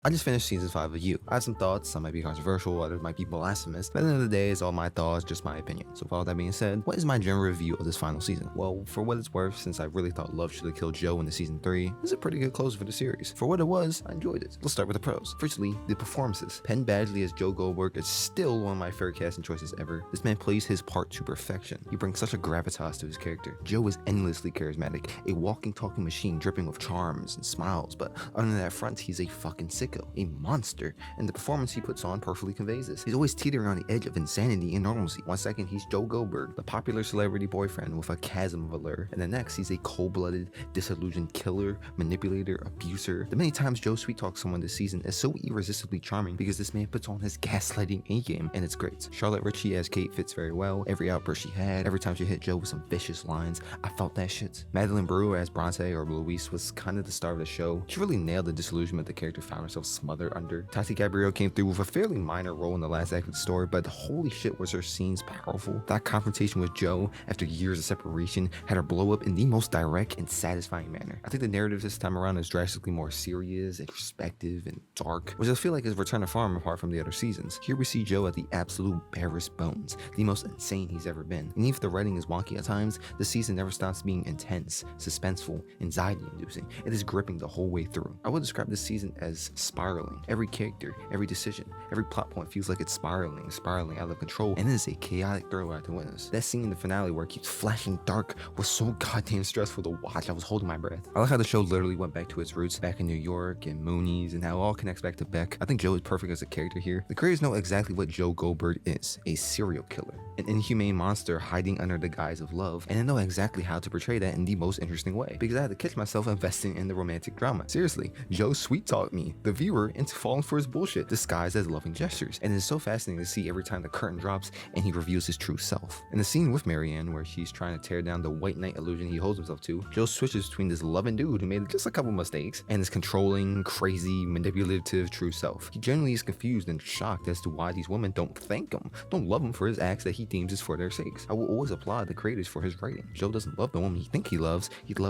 I just finished season 5 of You. I have some thoughts, some might be controversial, others might be blasphemous, but at the end of the day, it's all my thoughts, just my opinion. So with all that being said, what is my general review of this final season? Well, for what it's worth, since I really thought love should have killed Joe in the season 3, this is a pretty good close for the series. For what it was, I enjoyed it. Let's start with the pros. Firstly, the performances. Penn Badgley as Joe Goldberg is still one of my favorite casting choices ever. This man plays his part to perfection. He brings such a gravitas to his character. Joe is endlessly charismatic, a walking, talking machine dripping with charms and smiles, but under that front, he's a fucking sicko, a monster, and the performance he puts on perfectly conveys this. He's always teetering on the edge of insanity and normalcy. One second, he's Joe Goldberg, the popular celebrity boyfriend with a chasm of allure, and the next, he's a cold-blooded, disillusioned killer, manipulator, abuser. The many times Joe sweet-talks someone this season is so irresistibly charming because this man puts on his gaslighting A-game, and it's great. Charlotte Ritchie as Kate fits very well. Every outburst she had, every time she hit Joe with some vicious lines, I felt that shit. Madeline Brewer as Bronte or Louise was kind of the star of the show. She really nailed the disillusionment the character found herself smothered under. Tati Gabrielle came through with a fairly minor role in the last act of the story, but holy shit was her scenes powerful. That confrontation with Joe after years of separation had her blow up in the most direct and satisfying manner. I think the narrative this time around is drastically more serious, introspective, and dark, which I feel like is Return to Farm apart from the other seasons. Here we see Joe at the absolute barest bones, the most insane he's ever been. And even if the writing is wonky at times, the season never stops being intense, suspenseful, anxiety-inducing. It is gripping the whole way through. I would describe this season as spiraling. Every character, every decision, every plot point feels like it's spiraling out of control, and it is a chaotic thriller to witness. That scene in the finale where it keeps flashing dark was so goddamn stressful to watch. I was holding my breath. I like how the show literally went back to its roots, back in New York and Moonies, and how it all connects back to Beck. I think Joe is perfect as a character here. The creators know exactly what Joe Goldberg is: a serial killer, an inhumane monster hiding under the guise of love, and they know exactly how to portray that in the most interesting way, because I had to catch myself investing in the romantic drama. Seriously, Joe sweet-talked me, the viewer, into falling for his bullshit disguised as loving gestures, and it's so fascinating to see every time the curtain drops and he reveals his true self. In the scene with Marianne where she's trying to tear down the white knight illusion he holds himself to, Joe switches between this loving dude who made just a couple mistakes and his controlling, crazy, manipulative true self. He generally is confused and shocked as to why these women don't thank him, don't love him for his acts that he deems is for their sakes. I will always applaud the creators for his writing. Joe doesn't love the woman he thinks he loves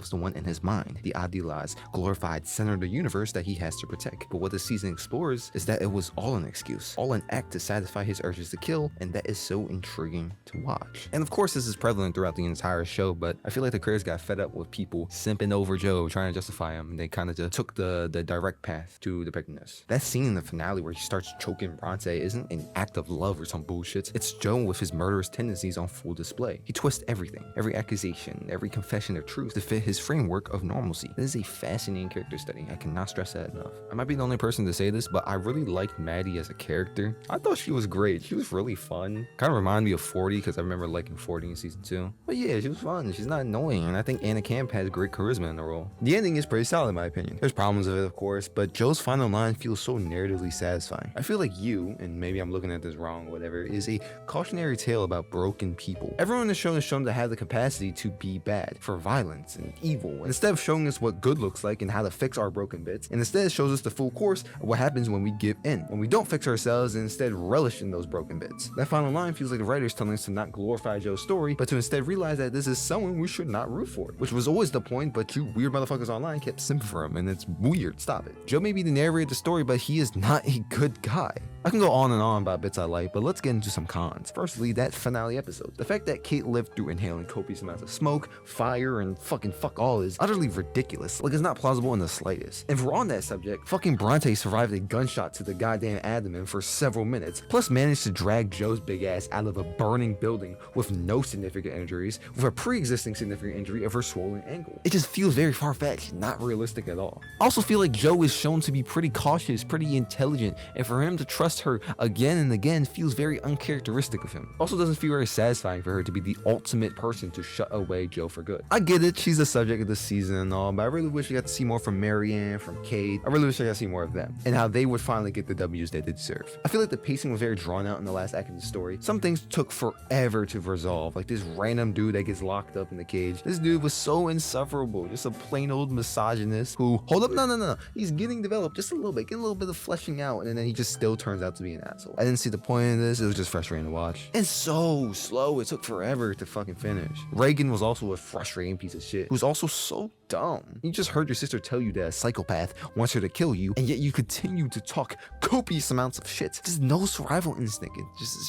the one in his mind, the idealized, glorified center of the universe that he has to protect. But what the season explores is that it was all an excuse, all an act to satisfy his urges to kill, and that is so intriguing to watch. And of course this is prevalent throughout the entire show, but I feel like the creators got fed up with people simping over Joe, trying to justify him, and they kind of just took the direct path to depicting this. That scene in the finale where he starts choking Bronte isn't an act of love or some bullshit. It's Joe with his murderous tendencies on full display. He twists everything, every accusation, every confession of truth to fit his framework of normalcy. This is a fascinating character study. I cannot stress that enough. I might be the only person to say this, but I really liked Maddie as a character. I thought she was great. She was really fun. Kind of reminded me of 40 because I remember liking 40 in season 2. But yeah, she was fun. She's not annoying, and I think Anna Camp has great charisma in the role. The ending is pretty solid in my opinion. There's problems with it, of course, but Joe's final line feels so narratively satisfying. I feel like You, and maybe I'm looking at this wrong, whatever, is a cautionary tale about broken people. Everyone in the show is shown to have the capacity to be bad, for violence and evil. And instead of showing us what good looks like and how to fix our broken bits, and instead it shows us the full course of what happens when we give in, when we don't fix ourselves and instead relish in those broken bits. That final line feels like the writers telling us to not glorify Joe's story, but to instead realize that this is someone we should not root for, which was always the point, but you weird motherfuckers online kept simping for him, and it's weird. Stop it. Joe may be the narrator of the story, but he is not a good guy. I can go on and on about bits I like, but let's get into some cons. Firstly, that finale episode. The fact that Kate lived through inhaling copious amounts of smoke, fire, and fucking fuck all is utterly ridiculous. Like, it's not plausible in the slightest. And if we're on that subject, fucking Bronte survived a gunshot to the goddamn abdomen for several minutes, plus managed to drag Joe's big ass out of a burning building with no significant injuries, with a pre-existing significant injury of her swollen ankle. It just feels very far-fetched, not realistic at all. I also feel like Joe is shown to be pretty cautious, pretty intelligent, and for him to trust her again and again feels very uncharacteristic of him. Also doesn't feel very satisfying for her to be the ultimate person to shut away Joe for good. I get it, she's the subject of the season and all, but I really wish we got to see more from Marianne, from Kate. I really wish I got to see more of them, and how they would finally get the W's that they deserve. I feel like the pacing was very drawn out in the last act of the story. Some things took forever to resolve, like this random dude that gets locked up in the cage. This dude was so insufferable, just a plain old misogynist who, hold up, no, he's getting developed just a little bit, getting a little bit of fleshing out, and then he just still turns turns out to be an asshole. I didn't see the point in this. It was just frustrating to watch. And so slow. It took forever to fucking finish. Reagan was also a frustrating piece of shit who's also so dumb. You just heard your sister tell you that a psychopath wants her to kill you, and yet you continue to talk copious amounts of shit. Just no survival instinct.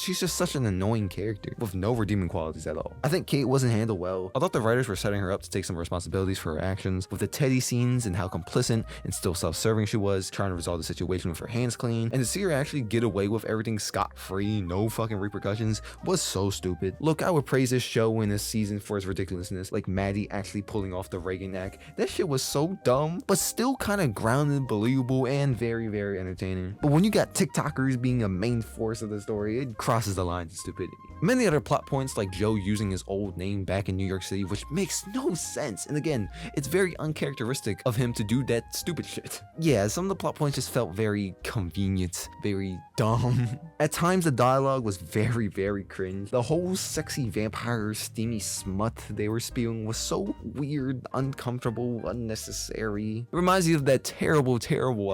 She's just such an annoying character with no redeeming qualities at all. I think Kate wasn't handled well. I thought the writers were setting her up to take some responsibilities for her actions, with the Teddy scenes and how complicit and still self-serving she was, trying to resolve the situation with her hands clean, and to see her actually get away with everything scot-free, no fucking repercussions, was so stupid. Look, I would praise this show in this season for its ridiculousness, like Maddie actually pulling off the Reagan act. That shit was so dumb, but still kind of grounded, believable, and very, very entertaining. But when you got TikTokers being a main force of the story, it crosses the line to stupidity. Many other plot points, like Joe using his old name back in New York City, which makes no sense, and again, it's very uncharacteristic of him to do that stupid shit. Yeah, some of the plot points just felt very convenient, very dumb. At times the dialogue was very, very cringe. The whole sexy vampire steamy smut they were spewing was so weird, uncomfortable, unnecessary. It reminds you of that terrible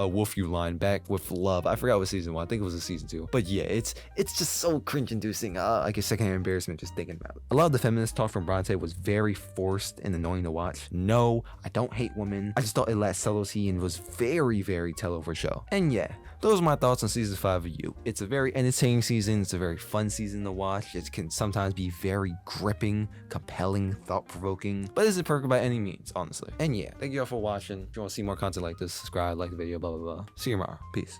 Wolf You line back with Love. I forgot what season 1, I think it was a season 2. But yeah, it's just so cringe inducing. I get secondhand embarrassment just thinking about it. A lot of the feminist talk from Bronte was very forced and annoying to watch. No, I don't hate women. I just thought it lacked subtlety and was very, very tell-over show. And yeah, those are my thoughts on season 5 of You. It's a very entertaining season. It's a very fun season to watch. It can sometimes be very gripping, compelling, thought-provoking, but it isn't perfect by any means, honestly. And yeah, thank you all for watching. If you want to see more content like this, subscribe, like the video, blah, blah, blah. See you tomorrow. Peace.